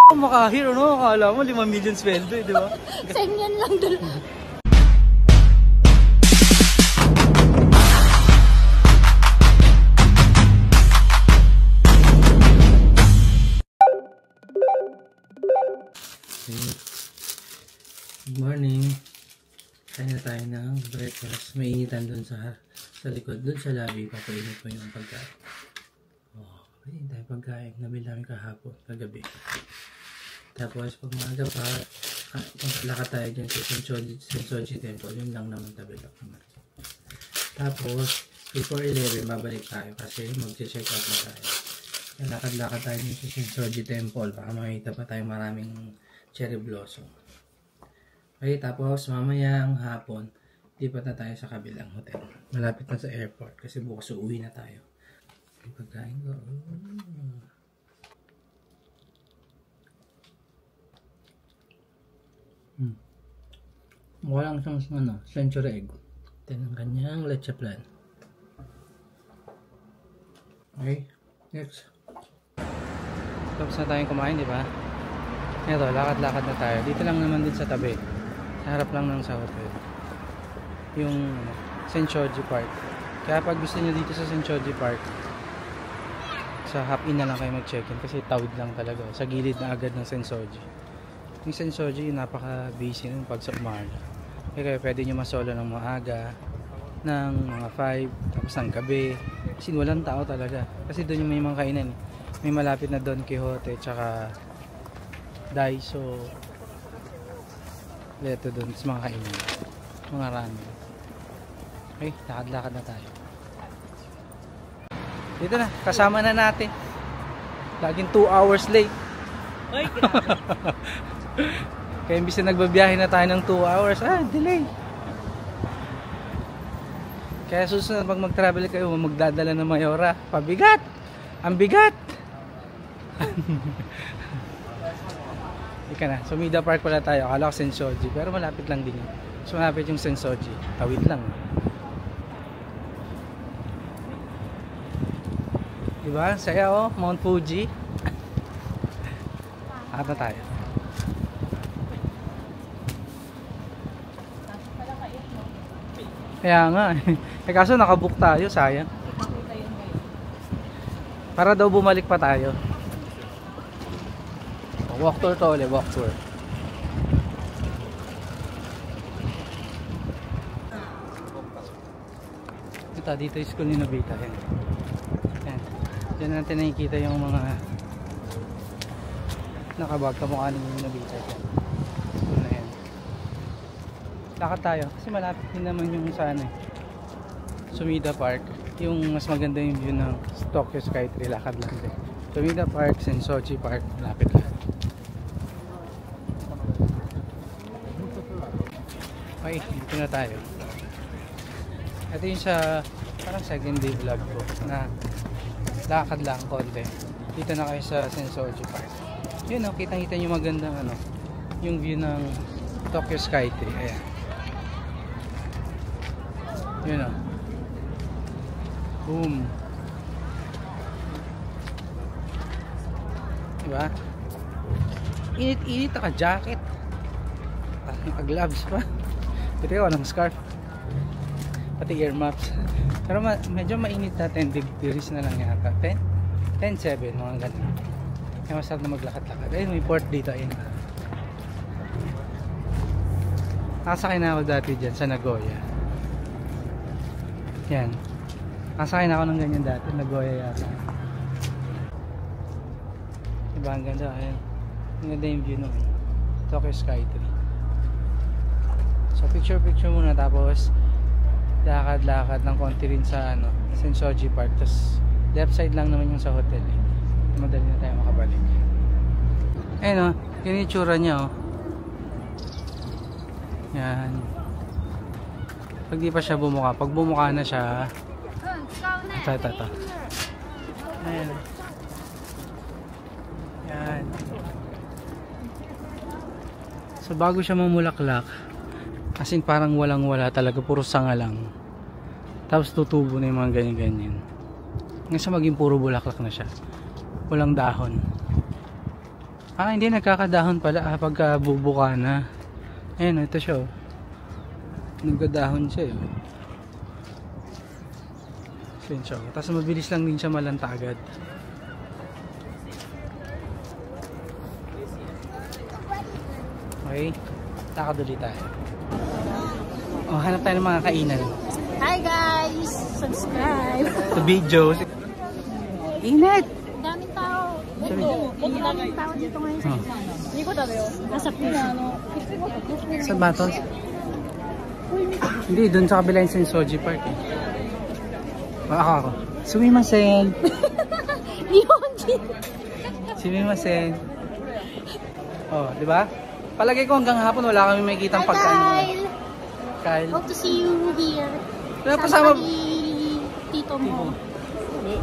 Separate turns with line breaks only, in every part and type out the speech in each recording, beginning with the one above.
Makahir, ano? Akala mo 5 million sweldo eh, di ba?
Senyan lang dun.
Good morning. Kain na tayo ng breakfast. May initan dun sa likod. Dun sa lobby, papainit ko yung pagkain. Oh, kain tayo pagkain. Nabili namin kahapon, kagabi. Tapos pag maaga pa, lakad tayo dyan sa Sensoji Temple. Yun lang naman, tabilak naman. Tapos, before 11, babalik tayo kasi mag-check out na tayo. Lakad-lakad tayo dyan sa Sensoji Temple. Baka makita pa tayong maraming cherry blossom. Okay, tapos mamayang hapon, lipat na tayo sa kabilang hotel. Malapit na sa airport kasi bukas uuwi na tayo. Pagkain ko. Mukha lang siyang century egg. Ito ang kanyang leche plan. Okay, next. Tapos na tayong kumain, di ba? Ito, lakad-lakad na tayo. Dito lang naman din sa tabi. Sa harap lang ng sa hotel. Yung Sensoji Park. Kaya pag gusto nyo dito sa Sensoji Park, sa hop-in na lang kayo mag-check-in kasi tawid lang talaga. Sa gilid na agad ng Sensoji. Yung Sensoji, napaka-busy nun pag sa umaga. Kaya pwede nyo masolo ng maaga, ng mga 5, tapos ng gabi. Kasi walang tao talaga. Kasi doon yung may mga kainan. May malapit na Don Quixote, tsaka Daiso. Leto doon sa mga kainan. Mga ramen. Okay, lakad-lakad na tayo. Dito na, kasama na natin. Laging 2 hours late.
Ay, grabe.
Kaya imbis na nagbabiyahe na tayo ng 2 hours, delay. Kaya susunod pag mag-travel kayo, magdadala ng Mayora. Pabigat! Ang bigat! Ika na, Sumida Park pala tayo. Akala ko Sensoji, pero malapit lang din yun. So malapit yung Sensoji. Tawid lang. Diba? Saya oh, Mount Fuji. Ata tayo. Kaya nga eh. Kaso nakabook tayo, sayang. Para daw bumalik pa tayo. Walk tour to ulit, walk tour. Ito, dito yung school ni Nobita. Yan. Yan. Diyan natin nakikita yung mga nakabag kamukha ni Nobita. Yan. Lakad tayo kasi malapit din naman yung sa Sumida Park. Yung mas maganda yung view ng Tokyo Skytree. Lakad lang din. Sumida Park, Sensoji Park, malapit lang. Okay, dito na tayo. Ito yung sa parang second day vlog ko na lakad lang konti. Dito na kayo sa Sensoji Park. Yun o, kitang-kita nyo magandang yung view ng Tokyo Skytree. Ayan. Yun o. Boom. Diba? Init-init, naka-jacket. Naka-gloves pa. Ito yung walang scarf. Pati ear muffs. Pero medyo mainit na 10 degrees na lang yata. 10-7, mga ganun. Kaya masarap na maglakad-lakad. Ayun, may port dito. Ayun. Nakasakay na ako dati dyan sa Nagoya. Yan. Nakasakay na ako ng ganyan dati. Nagoya yata. Diba ang ganda? Ayun. Ang ganda yung view nung Tokyo Skytree. So picture muna tapos lakad-lakad ng konti rin sa Sensoji Park. Tapos left side lang naman yung sa hotel eh. Madali na tayo makabalik. Ayun yun yung itsura niya yan. Pag di pa siya bumuka, pag bumuka na siya ito. Ayan. Yan. So bago siya mamulaklak, as in parang walang wala talaga, puro sanga lang. Tapos tutubo na yung mga ganyan-ganyan. Ngayon maging puro bulaklak na siya. Walang dahon. Ah, hindi nagkakadahon pala pagka bubuka na. Ayun, ito siya. Oh. Nagkadahon siya. Ayun siya. Tapos mabilis lang din siya malanta agad. Okay. Takaduli tayo. Oh, hanap tayo ng mga kainan.
Hi guys! Subscribe!
Sa video. Init!
Daming tao. Daming tao dito ngayon sa gitna. Hindi ko tabi nasa pila.
Saan ba ito? Hindi, doon sa kabila yung Sensoji Park eh. Ako. Sumimasen! Sumimasen! Oh, di ba? Palagay ko hanggang hapon wala kami makikitang pagkain. Kyle.
Hope to see you here.
Wala pa sama
Tito mo.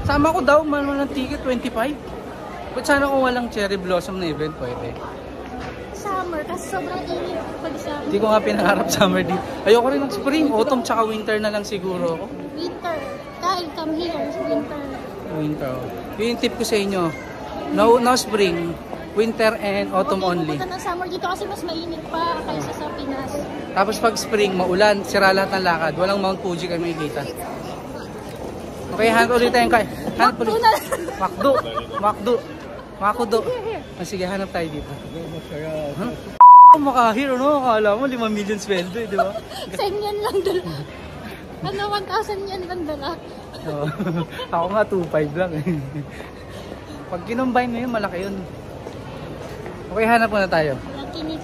Sama ko daw, manual ng ticket, 25. But sana kung walang cherry blossom na event, pwede.
Summer, kasi sobrang init pag summer.
Hindi ko nga pinangarap summer dito. Ayoko rin ng spring, autumn, tsaka winter na lang siguro ako.
Winter. Kyle, come here. Winter.
Winter. Yun yung tip ko sa inyo. No spring, winter and autumn only.
Pupunta ng summer dito kasi mas mainit pa kaysa sa Pinas.
Tapos pag spring, maulan, sira lahat ng lakad. Walang Mount Fuji kayo makikita. Okay, hanap ulit tayong kaya. Hanap ulit. Makdo. Sige, hanap tayo dito. Huh? Makahir, no? Akala mo 5 million sweldo eh, di ba?
10 yan lang dala. Ano, 1,000 yan lang dala.
Ako nga 2.5 lang eh. Pag kinumbine mo yun, malaki yun. Okay, hanap muna tayo.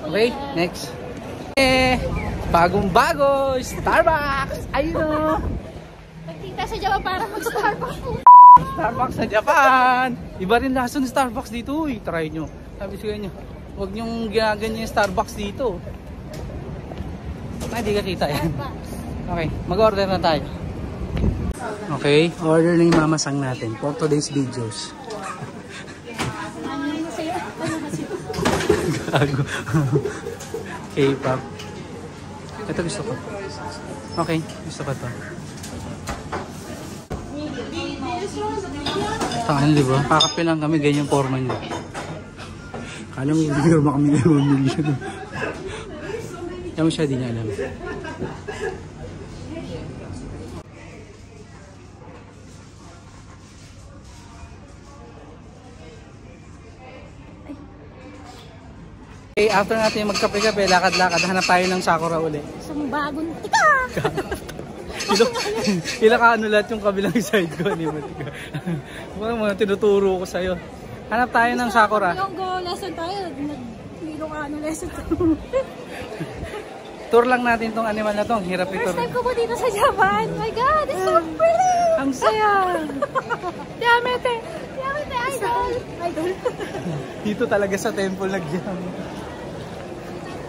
Okay, next. Bagong-bago, Starbucks! Ayun o!
Pagtingta sa Japan para mag-Starbucks.
Starbucks sa Japan! Iba rin laso ng Starbucks dito. Try nyo. Sabi sa inyo, huwag nyong ginaganyan yung Starbucks dito. Ay, di ka kita yan. Okay, mag-order na tayo. Okay, order na yung mamasang natin for today's videos. Gago. K-pop. Ito gusto ko. Okay, gusto ko to. Tangan, di ba? Kakape lang kami, ganyan forma niya. Kala mo, hindi naman kami na 1 million. Kaya mo siya, di niya alam. Okay, after natin magkape-kape, lakad-lakad, hanap tayo ng Sakura uli.
Isang bagong tika!
Ilaka lahat yung kabilang side ko. Mga tinuturo ko sa'yo. Hanap tayo ng Sakura.
Yung go lesson tayo, nag-Ilocano lesson tayo.
Tour lang natin tong animal na tong. Hirap ito.
First time ko po dito sa Japan. My God, it's so pretty!
Ang saya!
Yamete! Yamete, idol! Idol!
Dito talaga sa temple nag-jam.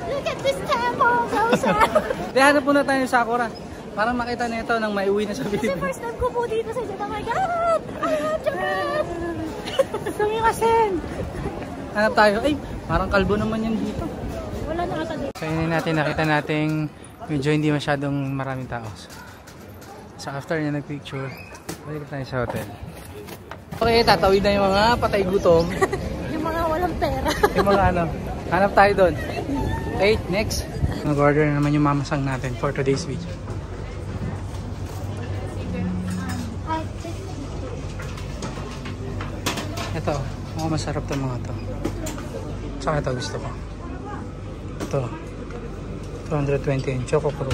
Look at this temple! So sad!
Hanap muna tayo ng Sakura. Para makita nito nang maiuwi na sa
Kasi
Pilipinas.
first time ko po dito sa Japan. My God! I love Japan!
Sumimasen! Hanap tayo. Ay, parang kalbo naman yan dito.
Wala na ata dito.
So yun natin, nakita natin medyo hindi masyadong maraming tao. So after niya nag-picture, balik tayo sa hotel. Okay, tatawid na yung mga patay gutom.
Yung mga walang pera.
Yung mga ano, hanap tayo doon. Okay, next. Nag-order na naman yung mamasang natin for today's video. Ito, mga masarap to mga to. Saka ito gusto ko. Ito, 220 yung Choco Pro.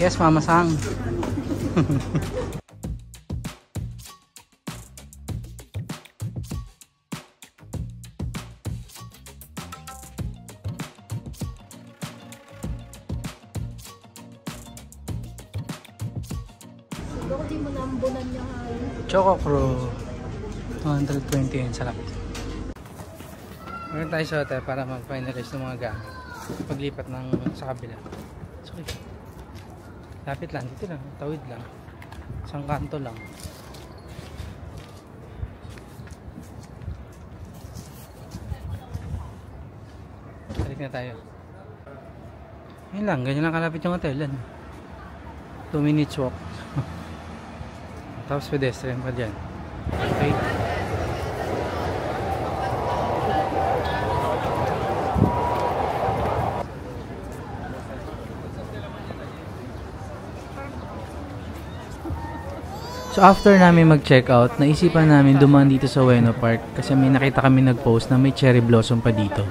Yes, mamasang.
Baka di mo nambunan niya.
Choco Pro 220 yun, sarap. Meron tayo sa hotel para mag-finalize ng mga gamit paglipat ng sa kabila. Sorry. Lapit lang, dito lang, tawid lang, isang kanto lang. Balik na tayo. Yun lang, ganyan lang kalapit yung hotel yan. 2 minutes walk. Tapos pedestrian pa dyan. Okay. So after namin mag-check out, naisipan namin dumaan dito sa Ueno Park kasi may nakita kami nag-post na may cherry blossom pa dito.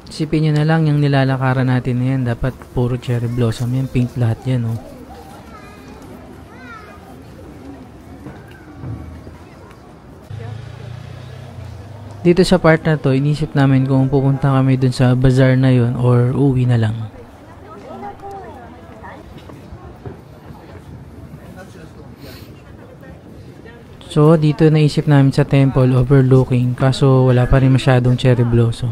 Isipin nyo na lang yung nilalakaran natin na yan, dapat puro cherry blossom yan, pink lahat yan oh. Dito sa part na to, inisip namin kung pupunta kami dun sa bazaar na yun or uwi na lang. So, dito naisip namin sa temple overlooking kaso wala pa rin masyadong cherry blossom.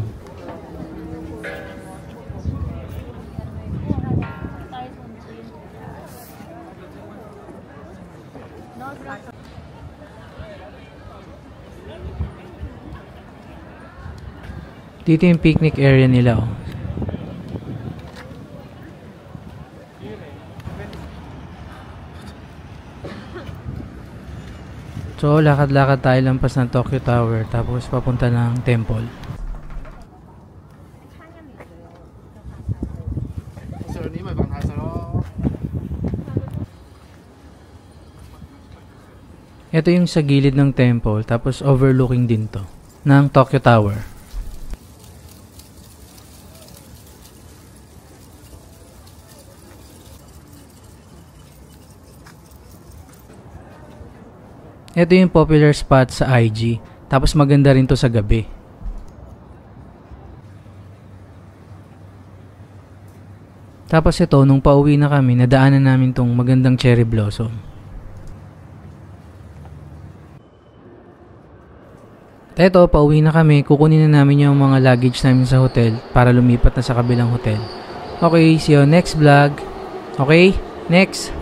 Dito yung picnic area nila oh. So, lakad-lakad tayo lampas ng Tokyo Tower tapos papunta ng temple. Ito yung sa gilid ng temple tapos overlooking din to ng Tokyo Tower. Ito yung popular spot sa IG. Tapos maganda rin to sa gabi. Tapos ito, nung pauwi na kami, nadaanan namin tong magandang cherry blossom. Ito, pauwi na kami. Kukunin na namin yung mga luggage namin sa hotel para lumipat na sa kabilang hotel. Okay, see you next vlog. Okay, next!